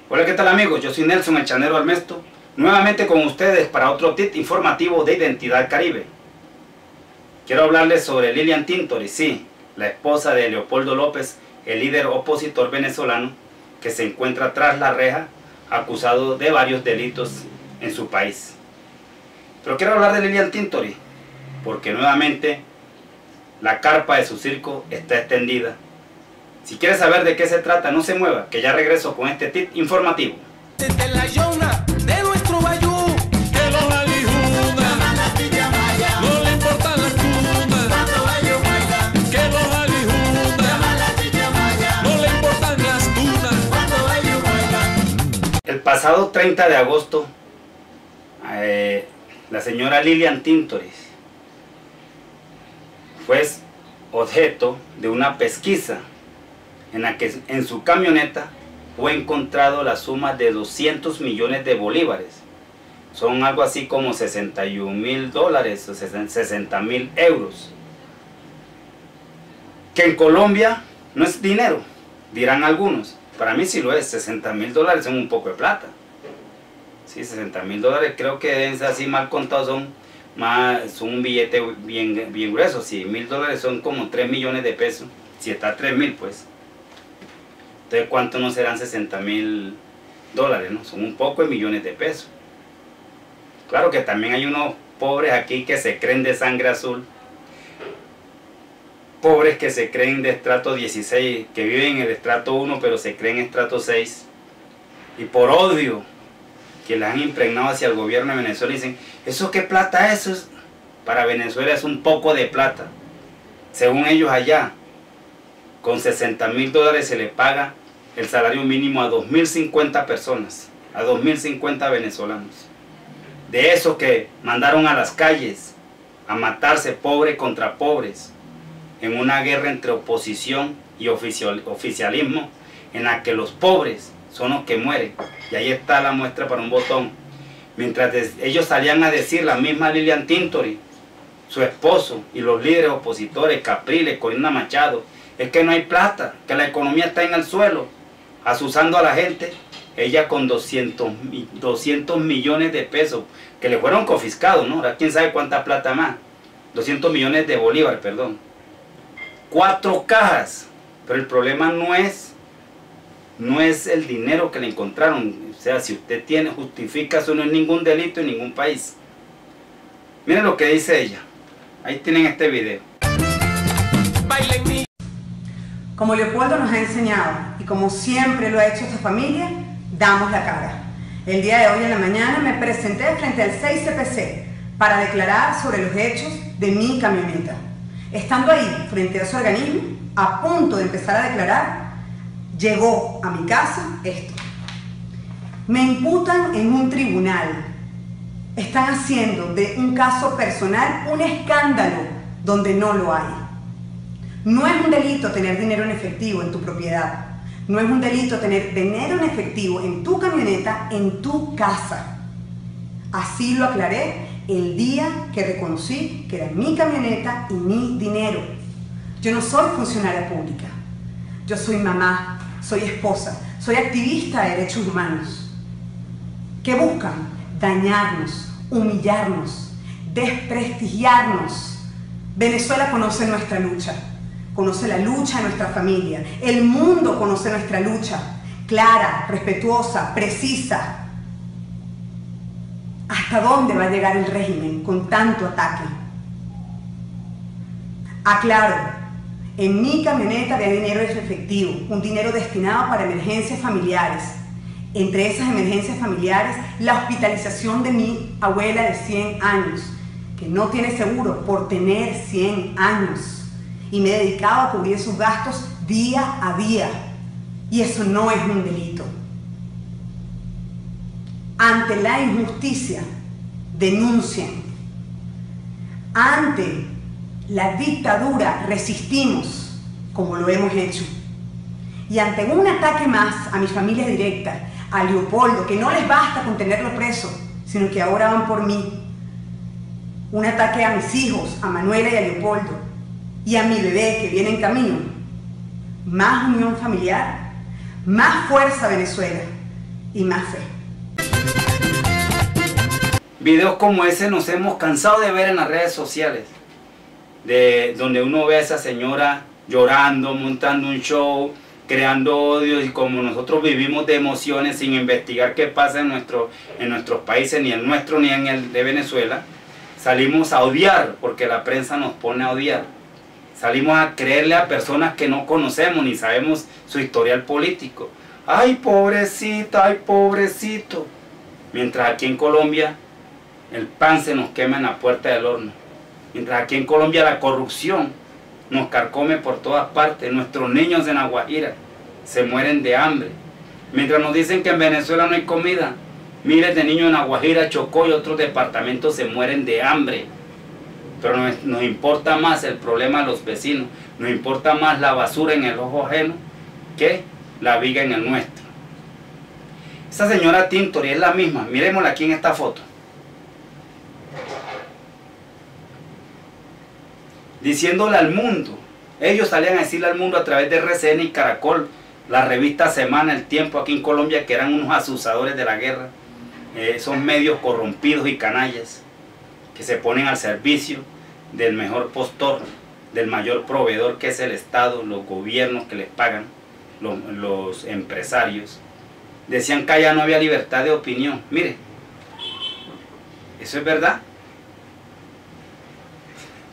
Hola, ¿qué tal amigos? Yo soy Nelson el Chanero Armesto, nuevamente con ustedes para otro tip informativo de Identidad Caribe. Quiero hablarles sobre Lilian Tintori, sí, la esposa de Leopoldo López, el líder opositor venezolano que se encuentra tras la reja, acusado de varios delitos en su país. Pero quiero hablar de Lilian Tintori, porque nuevamente la carpa de su circo está extendida. Si quieres saber de qué se trata, no se mueva, que ya regreso con este tip informativo. El pasado 30 de agosto, la señora Lilian Tintori fue objeto de una pesquisa en la que en su camioneta fue encontrado la suma de 200 millones de bolívares. Son algo así como 61.000 dólares o 60.000 euros. Que en Colombia no es dinero, dirán algunos. Para mí sí lo es. 60.000 dólares son un poco de plata. Sí, 60.000 dólares creo que deben ser así mal contados, son un billete bien grueso. Sí, 1.000 dólares son como 3 millones de pesos. Si está 3.000 pues. Entonces, ¿cuánto no serán 60.000 dólares? ¿No? Son un poco de millones de pesos. Claro que también hay unos pobres aquí que se creen de sangre azul. Pobres que se creen de estrato 16, que viven en el estrato 1, pero se creen en estrato 6. Y por odio que les han impregnado hacia el gobierno de Venezuela, dicen, ¿eso qué plata es? Eso para Venezuela es un poco de plata. Según ellos allá, con 60.000 dólares se le paga el salario mínimo a 2.050 personas, a 2.050 venezolanos. De esos que mandaron a las calles a matarse pobres contra pobres, en una guerra entre oposición y oficialismo, en la que los pobres son los que mueren. Y ahí está la muestra para un botón. Mientras ellos salían a decir, la misma Lilian Tintori, su esposo y los líderes opositores, Capriles, Corina Machado, es que no hay plata, que la economía está en el suelo, asusando a la gente. Ella con 200 millones de pesos, que le fueron confiscados, ¿no? Ahora quién sabe cuánta plata más. 200 millones de bolívares, perdón. 4 cajas, pero el problema no es el dinero que le encontraron. O sea, si usted justifica, eso no es ningún delito en ningún país. Miren lo que dice ella. Ahí tienen este video. Como Leopoldo nos ha enseñado, y como siempre lo ha hecho esta familia, damos la cara. El día de hoy en la mañana me presenté frente al 6CPC para declarar sobre los hechos de mi camioneta. Estando ahí, frente a ese organismo, a punto de empezar a declarar, llegó a mi casa esto. Me imputan en un tribunal. Están haciendo de un caso personal un escándalo donde no lo hay. No es un delito tener dinero en efectivo en tu propiedad. No es un delito tener dinero en efectivo en tu camioneta, en tu casa. Así lo aclaré el día que reconocí que era mi camioneta y mi dinero. Yo no soy funcionaria pública. Yo soy mamá, soy esposa, soy activista de derechos humanos. ¿Qué buscan? Dañarnos, humillarnos, desprestigiarnos. Venezuela conoce nuestra lucha. Conoce la lucha de nuestra familia. El mundo conoce nuestra lucha. Clara, respetuosa, precisa. ¿Hasta dónde va a llegar el régimen con tanto ataque? Aclaro, en mi camioneta había dinero en efectivo, un dinero destinado para emergencias familiares. Entre esas emergencias familiares, la hospitalización de mi abuela de 100 años, que no tiene seguro por tener 100 años. Y me he dedicado a cubrir sus gastos día a día. Y eso no es un delito. Ante la injusticia, denuncien. Ante la dictadura, resistimos, como lo hemos hecho. Y ante un ataque más a mi familia directa, a Leopoldo, que no les basta con tenerlo preso, sino que ahora van por mí. Un ataque a mis hijos, a Manuela y a Leopoldo, y a mi bebé que viene en camino. Más unión familiar, más fuerza Venezuela, y más fe. Videos como ese nos hemos cansado de ver en las redes sociales, donde uno ve a esa señora llorando, montando un show, creando odio, y como nosotros vivimos de emociones sin investigar qué pasa en nuestros países, ni el nuestro ni en el de Venezuela, salimos a odiar, porque la prensa nos pone a odiar. Salimos a creerle a personas que no conocemos ni sabemos su historial político. ¡Ay, pobrecita! ¡Ay, pobrecito! Mientras aquí en Colombia el pan se nos quema en la puerta del horno. Mientras aquí en Colombia la corrupción nos carcome por todas partes. Nuestros niños en La Guajira se mueren de hambre. Mientras nos dicen que en Venezuela no hay comida, miles de niños en La Guajira, Chocó y otros departamentos se mueren de hambre. Pero nos importa más el problema de los vecinos, nos importa más la basura en el ojo ajeno que la viga en el nuestro. Esa señora Tintori es la misma, miremosla aquí en esta foto. Diciéndole al mundo, ellos salían a decirle al mundo a través de RCN y Caracol, la revista Semana, El Tiempo aquí en Colombia, que eran unos asusadores de la guerra, esos medios corrompidos y canallas, que se ponen al servicio del mejor postor, del mayor proveedor que es el Estado, los gobiernos que les pagan, los empresarios. Decían que allá no había libertad de opinión. Mire, eso es verdad.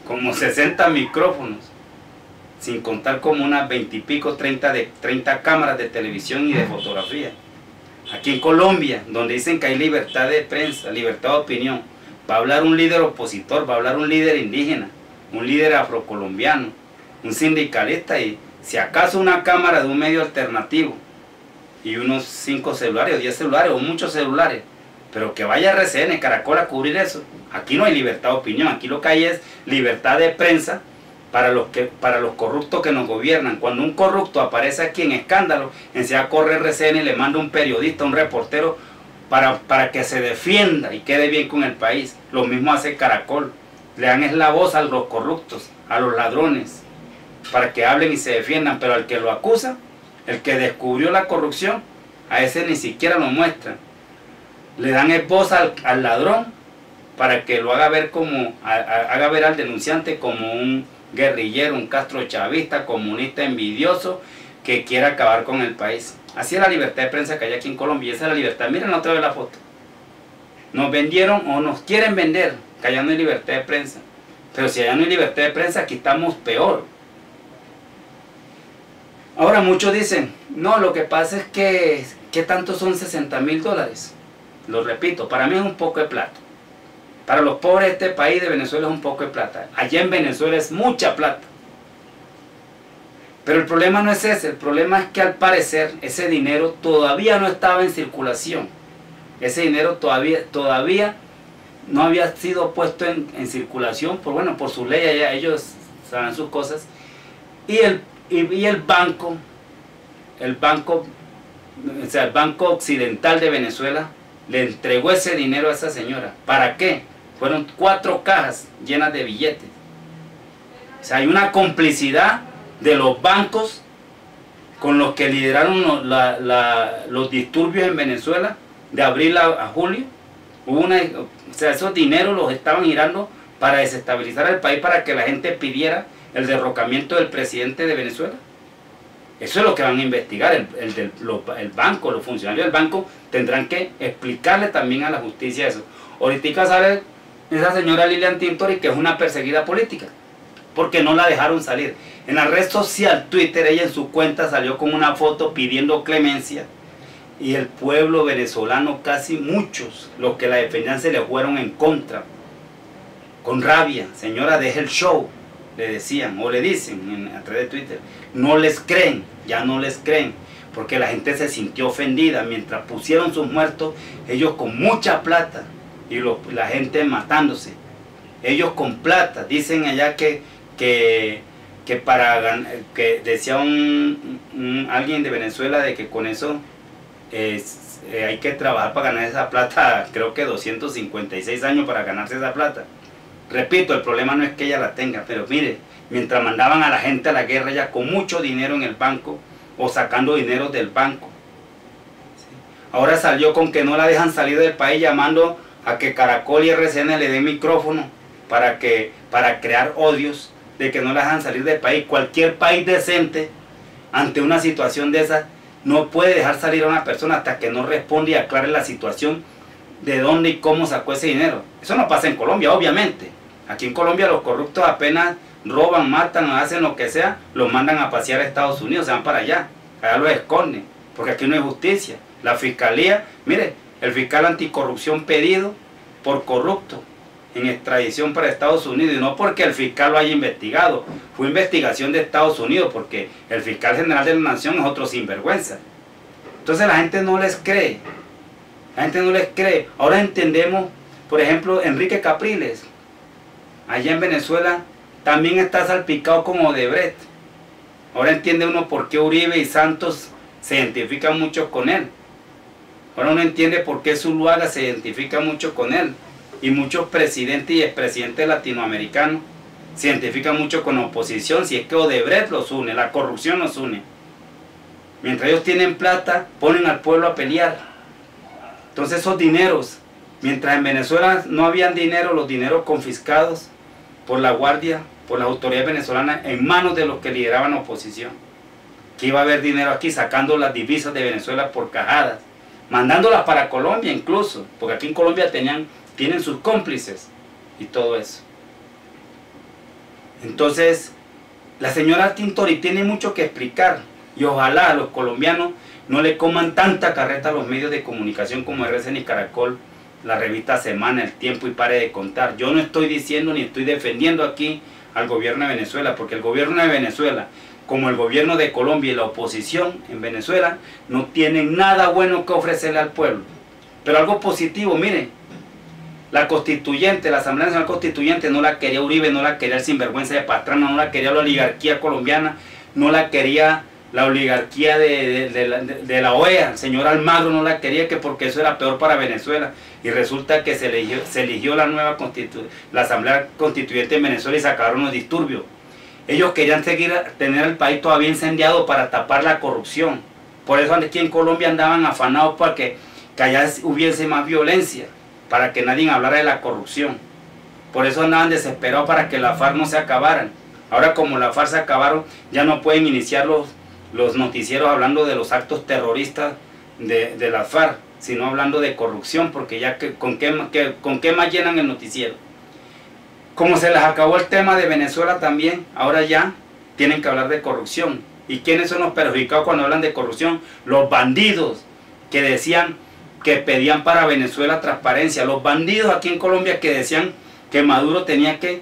Como 60 micrófonos, sin contar como unas 20 y pico, 30 cámaras de televisión y de fotografía. Aquí en Colombia, donde dicen que hay libertad de prensa, libertad de opinión, va a hablar un líder opositor, va a hablar un líder indígena, un líder afrocolombiano, un sindicalista, y si acaso una cámara de un medio alternativo y unos 5 celulares o 10 celulares o muchos celulares, pero que vaya RCN, Caracol a cubrir eso. Aquí no hay libertad de opinión, aquí lo que hay es libertad de prensa para los corruptos que nos gobiernan. Cuando un corrupto aparece aquí en escándalo, enseguida corre RCN y le manda un periodista, un reportero, para que se defienda y quede bien con el país. Lo mismo hace Caracol, le dan la voz a los corruptos, a los ladrones, para que hablen y se defiendan, pero al que lo acusa, el que descubrió la corrupción, a ese ni siquiera lo muestran. Le dan voz al ladrón para que lo haga ver haga ver al denunciante como un guerrillero, un castrochavista, comunista envidioso que quiere acabar con el país. Así es la libertad de prensa que hay aquí en Colombia, y esa es la libertad. Miren otra vez la foto. Nos vendieron o nos quieren vender que allá no hay libertad de prensa. Pero si allá no hay libertad de prensa, aquí estamos peor. Ahora muchos dicen, no, lo que pasa es que, ¿qué tanto son $60.000? Lo repito, para mí es un poco de plata. Para los pobres de este país de Venezuela es un poco de plata. Allá en Venezuela es mucha plata. Pero el problema no es ese, el problema es que al parecer ese dinero todavía no estaba en circulación. Ese dinero todavía no había sido puesto en circulación por sus leyes, ya ellos saben sus cosas. Y el Banco Occidental de Venezuela le entregó ese dinero a esa señora. ¿Para qué? Fueron 4 cajas llenas de billetes. O sea, hay una complicidad de los bancos con los que lideraron los disturbios en Venezuela de abril a julio. O sea, esos dineros los estaban girando para desestabilizar el país, para que la gente pidiera el derrocamiento del presidente de Venezuela. Eso es lo que van a investigar. El banco, los funcionarios del banco tendrán que explicarle también a la justicia eso. Ahorita sale esa señora Lilian Tintori, que es una perseguida política, porque no la dejaron salir. En la red social Twitter, ella en su cuenta salió con una foto pidiendo clemencia, y el pueblo venezolano, casi muchos, los que la defendían, se le fueron en contra, con rabia. Señora, deje el show, le decían, o le dicen a través de Twitter. No les creen, ya no les creen, porque la gente se sintió ofendida. Mientras pusieron sus muertos, ellos con mucha plata, y la gente matándose, ellos con plata. Dicen allá que decía alguien de Venezuela, de que con eso hay que trabajar para ganar esa plata, creo que 256 años para ganarse esa plata. Repito, el problema no es que ella la tenga, pero mire, mientras mandaban a la gente a la guerra, ella con mucho dinero en el banco, o sacando dinero del banco. ¿Sí? Ahora salió con que no la dejan salir del país, llamando a que Caracol y RCN le den micrófono para crear odios de que no la dejan salir del país. Cualquier país decente, ante una situación de esa, no puede dejar salir a una persona hasta que no responda y aclare la situación de dónde y cómo sacó ese dinero. Eso no pasa en Colombia, obviamente. Aquí en Colombia los corruptos apenas roban, matan, hacen lo que sea, los mandan a pasear a Estados Unidos, se van para allá los esconden, porque aquí no hay justicia. La fiscalía, mire, el fiscal anticorrupción pedido por corrupto en extradición para Estados Unidos, y no porque el fiscal lo haya investigado, fue investigación de Estados Unidos, porque el fiscal general de la nación es otro sinvergüenza. Entonces la gente no les cree, la gente no les cree. Ahora entendemos, por ejemplo, Enrique Capriles, allá en Venezuela, también está salpicado como Odebrecht. Ahora entiende uno por qué Uribe y Santos se identifican mucho con él. Ahora uno entiende por qué Zuluaga se identifica mucho con él. Y muchos presidentes y expresidentes latinoamericanos se identifican mucho con la oposición, si es que Odebrecht los une, la corrupción los une. Mientras ellos tienen plata, ponen al pueblo a pelear. Entonces esos dineros, mientras en Venezuela no habían dinero, los dineros confiscados por la Guardia, por las autoridades venezolanas, en manos de los que lideraban la oposición. Que iba a haber dinero aquí, sacando las divisas de Venezuela por cajadas, mandándolas para Colombia incluso, porque aquí en Colombia tienen sus cómplices y todo eso. Entonces, la señora Tintori tiene mucho que explicar, y ojalá a los colombianos no le coman tanta carreta a los medios de comunicación como RCN y Caracol, la revista Semana, El Tiempo y Pare de Contar. Yo no estoy diciendo ni estoy defendiendo aquí al gobierno de Venezuela, porque el gobierno de Venezuela, como el gobierno de Colombia y la oposición en Venezuela, no tienen nada bueno que ofrecerle al pueblo. Pero algo positivo, miren, la constituyente, la Asamblea Nacional Constituyente no la quería Uribe, no la quería el sinvergüenza de Pastrana, no la quería la oligarquía colombiana, no la quería la oligarquía de la OEA, el señor Almagro no la quería, que porque eso era peor para Venezuela. Y resulta que se eligió la nueva la Asamblea Constituyente en Venezuela y se acabaron los disturbios. Ellos querían tener el país todavía incendiado para tapar la corrupción. Por eso aquí en Colombia andaban afanados para que allá hubiese más violencia, para que nadie hablara de la corrupción. Por eso andaban desesperados para que la FARC no se acabaran. Ahora como la FARC se acabaron, ya no pueden iniciar los noticieros hablando de los actos terroristas de la FARC, sino hablando de corrupción, porque ya ¿con qué más llenan el noticiero? Como se les acabó el tema de Venezuela también, ahora ya tienen que hablar de corrupción. ¿Y quiénes son los perjudicados cuando hablan de corrupción? Los bandidos que decían que pedían para Venezuela transparencia. Los bandidos aquí en Colombia que decían que Maduro tenía que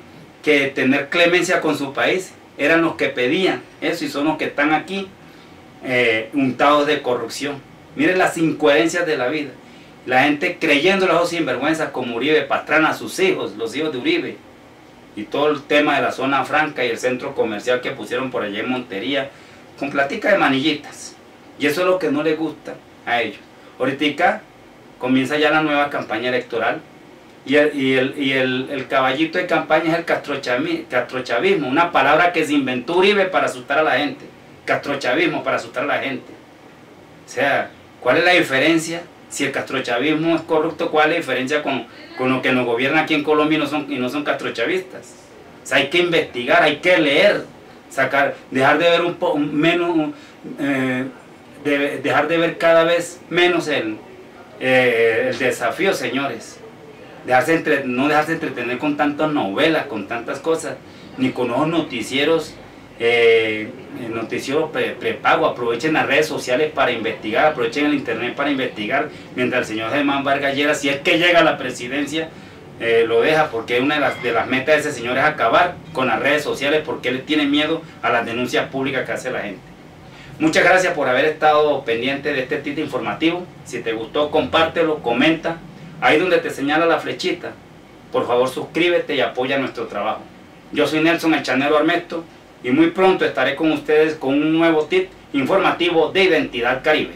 tener clemencia con su país, eran los que pedían eso y son los que están aquí untados de corrupción. Miren las incoherencias de la vida. La gente creyendo los sinvergüenzas como Uribe, Pastrana, sus hijos, los hijos de Uribe. Y todo el tema de la zona franca y el centro comercial que pusieron por allá en Montería, con platica de manillitas. Y eso es lo que no les gusta a ellos. Ahorita comienza ya la nueva campaña electoral. Y el caballito de campaña es el castrochavismo, una palabra que se inventó Uribe para asustar a la gente. Castrochavismo para asustar a la gente. O sea, ¿cuál es la diferencia? Si el castrochavismo es corrupto, ¿cuál es la diferencia con lo que nos gobierna aquí en Colombia y no son castrochavistas? O sea, hay que investigar, hay que leer, dejar de ver dejar de ver cada vez menos el desafío, señores. No dejarse entretener con tantas novelas, con tantas cosas, ni con los noticieros prepago. Aprovechen las redes sociales para investigar, aprovechen el internet para investigar, mientras el señor Germán Vargas Lleras, si es que llega a la presidencia, lo deja, porque una de las metas de ese señor es acabar con las redes sociales, porque él tiene miedo a las denuncias públicas que hace la gente. Muchas gracias por haber estado pendiente de este tito informativo. Si te gustó, compártelo, comenta, ahí donde te señala la flechita. Por favor, suscríbete y apoya nuestro trabajo. Yo soy Nelson El Chanero Armesto, y muy pronto estaré con ustedes con un nuevo tip informativo de Identidad Caribe.